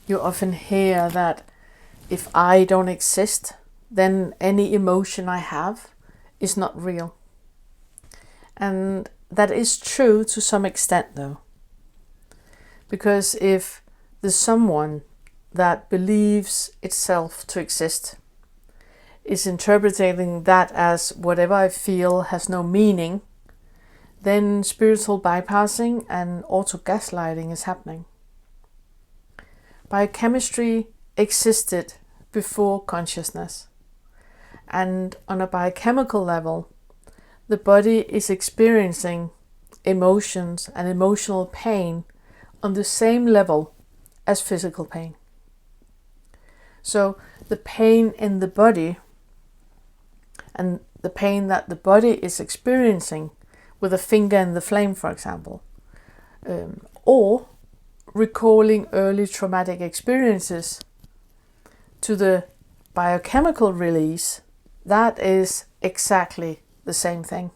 you often hear that if I don't exist, then any emotion I have is not real. And that is true to some extent though. Because if there's someone that believes itself to exist, is interpreting that as whatever I feel has no meaning, then spiritual bypassing and auto-gaslighting is happening. Biochemistry existed before consciousness, and on a biochemical level, the body is experiencing emotions and emotional pain on the same level as physical pain. So the pain in the body and the pain that the body is experiencing with a finger in the flame, for example, or recalling early traumatic experiences to the biochemical release, that is exactly the same thing.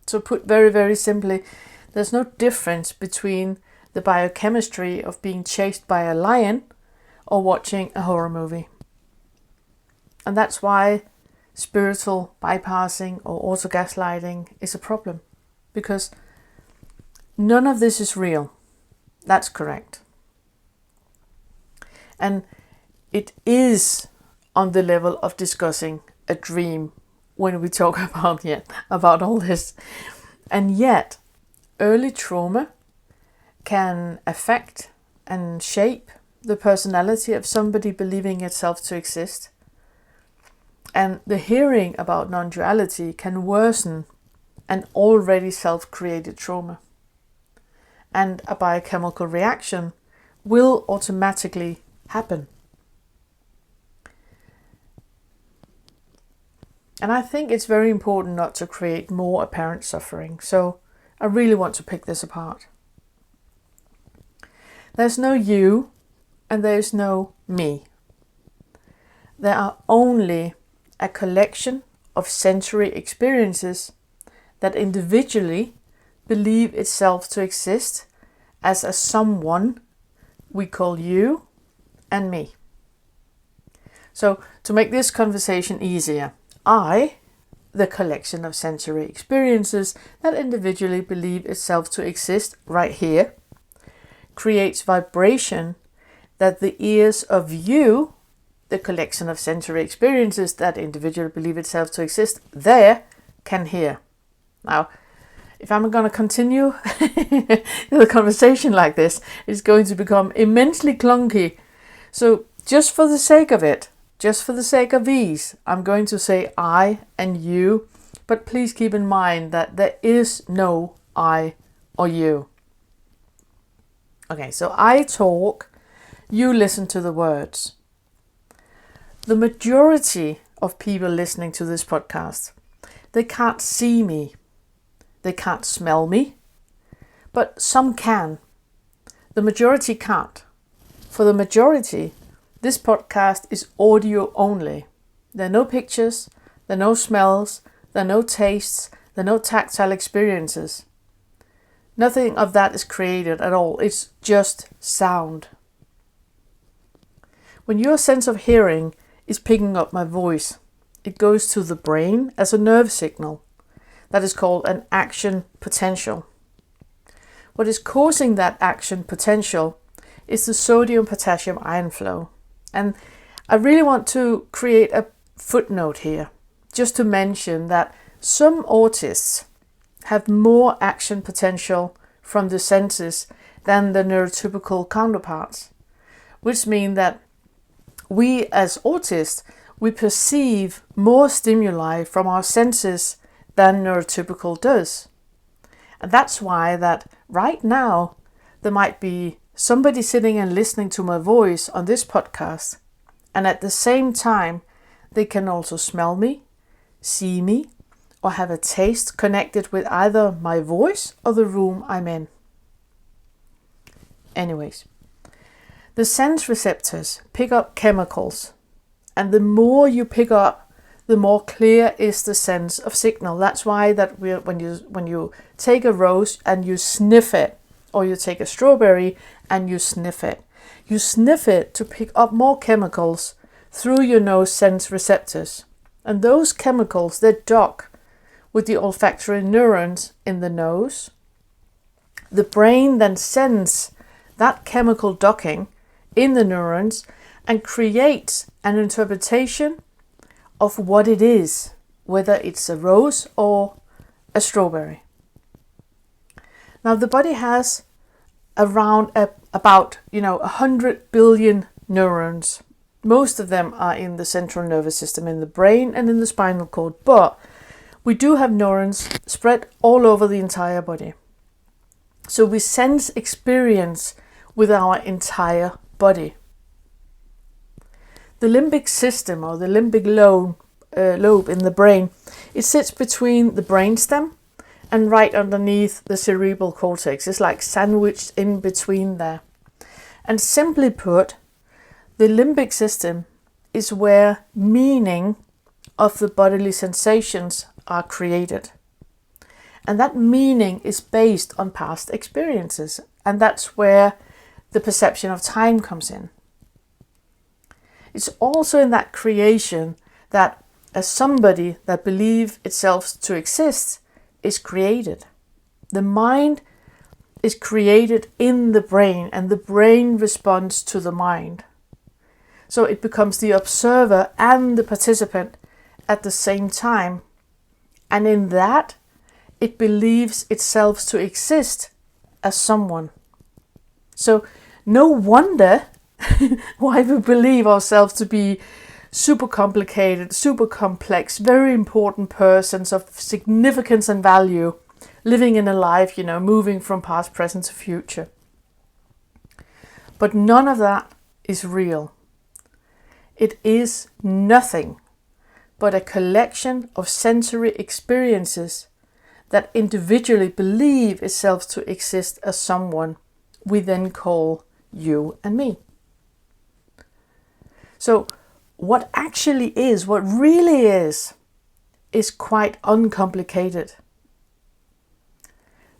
So put very, very simply, there's no difference between the biochemistry of being chased by a lion or watching a horror movie. And that's why spiritual bypassing or auto-gaslighting is a problem, because none of this is real. That's correct. And it is on the level of discussing a dream when we talk about all this. And yet, early trauma can affect and shape the personality of somebody believing itself to exist. And the hearing about non-duality can worsen an already self-created trauma. And a biochemical reaction will automatically happen. And I think it's very important not to create more apparent suffering. So I really want to pick this apart. There's no you and there's no me. There are only a collection of sensory experiences that individually believe itself to exist as a someone we call you and me. So to make this conversation easier, I, the collection of sensory experiences that individually believe itself to exist right here, creates vibration that the ears of you, the collection of sensory experiences that individually believe itself to exist there, can hear. Now, if I'm going to continue the conversation like this, it's going to become immensely clunky. So just for the sake of it, just for the sake of ease, I'm going to say I and you, but please keep in mind that there is no I or you. Okay, so I talk, you listen to the words. The majority of people listening to this podcast, they can't see me, they can't smell me, but some can. The majority can't. For the majority, this podcast is audio only. There are no pictures, there are no smells, there are no tastes, there are no tactile experiences. Nothing of that is created at all. It's just sound. When your sense of hearing is picking up my voice, it goes to the brain as a nerve signal. That is called an action potential. What is causing that action potential is the sodium-potassium ion flow. And I really want to create a footnote here, just to mention that some autists have more action potential from the senses than the neurotypical counterparts, which means that we as autists, we perceive more stimuli from our senses than neurotypical does. And that's why that right now there might be somebody sitting and listening to my voice on this podcast, and at the same time they can also smell me, see me, or have a taste connected with either my voice or the room I'm in. Anyways, the sense receptors pick up chemicals, and the more you pick up, the more clear is the sense of signal. That's why that when you take a rose and you sniff it, or you take a strawberry and you sniff it, You sniff it to pick up more chemicals through your nose sense receptors. And those chemicals, they dock with the olfactory neurons in the nose. The brain then sends that chemical docking in the neurons and creates an interpretation of what it is, whether it's a rose or a strawberry. Now the body has around about 100 billion neurons. Most of them are in the central nervous system, in the brain and in the spinal cord, but we do have neurons spread all over the entire body. So we sense experience with our entire body. The limbic system, or the limbic lobe in the brain, it sits between the brainstem and right underneath the cerebral cortex. It's like sandwiched in between there. And simply put, the limbic system is where meaning of the bodily sensations are created. And that meaning is based on past experiences. And that's where the perception of time comes in. It's also in that creation that as somebody that believes itself to exist is created. The mind is created in the brain, and the brain responds to the mind. So it becomes the observer and the participant at the same time. And in that, it believes itself to exist as someone. So no wonder why we believe ourselves to be super complicated, super complex, very important persons of significance and value, living in a life, moving from past, present to future. But none of that is real. It is nothing but a collection of sensory experiences that individually believe itself to exist as someone we then call you and me. So what actually is, what really is quite uncomplicated.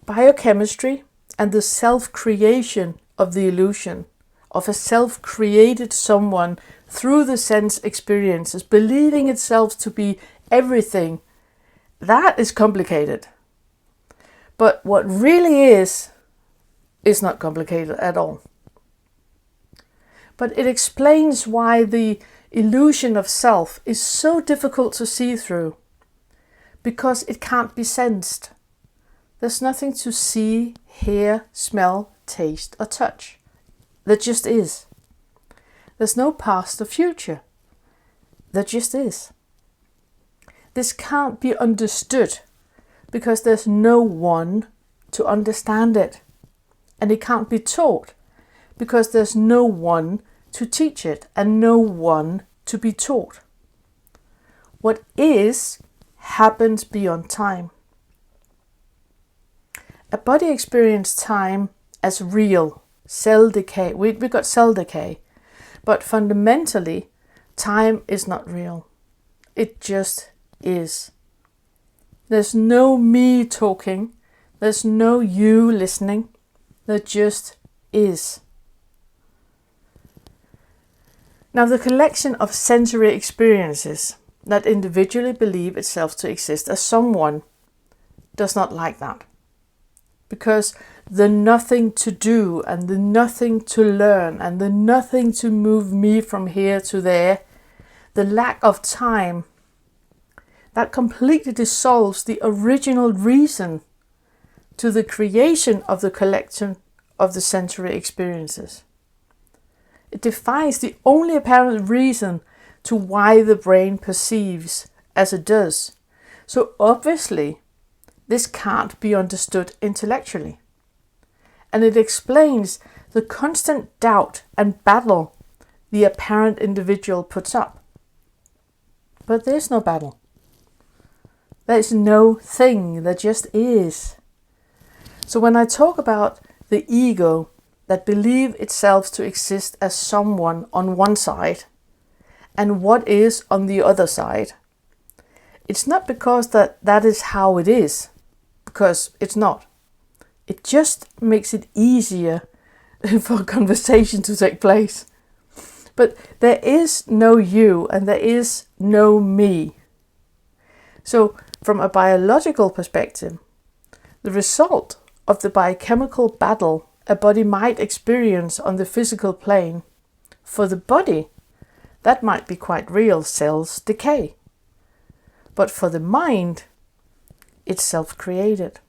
Biochemistry and the self-creation of the illusion of a self-created someone through the sense experiences, believing itself to be everything, that is complicated. But what really is not complicated at all. But it explains why the illusion of self is so difficult to see through, because it can't be sensed. There's nothing to see, hear, smell, taste, or touch. There just is. There's no past or future. There just is. This can't be understood because there's no one to understand it. And it can't be taught because there's no one to teach it and no one to be taught. What is happens beyond time. A body experiences time as real, cell decay. We got cell decay, but fundamentally, time is not real. It just is. There's no me talking. There's no you listening. There just is. Now, the collection of sensory experiences that individually believe itself to exist as someone does not like that. Because the nothing to do and the nothing to learn and the nothing to move me from here to there, the lack of time, that completely dissolves the original reason to the creation of the collection of the sensory experiences. It defies the only apparent reason to why the brain perceives as it does. So obviously, this can't be understood intellectually. And it explains the constant doubt and battle the apparent individual puts up. But there's no battle. There's no thing, there just is. So when I talk about the ego that believes itself to exist as someone on one side and what is on the other side, it's not because that is how it is, because it's not. It just makes it easier for a conversation to take place. But there is no you and there is no me. So from a biological perspective, the result of the biochemical battle a body might experience on the physical plane, for the body, that might be quite real, cells decay. But for the mind, it's self-created.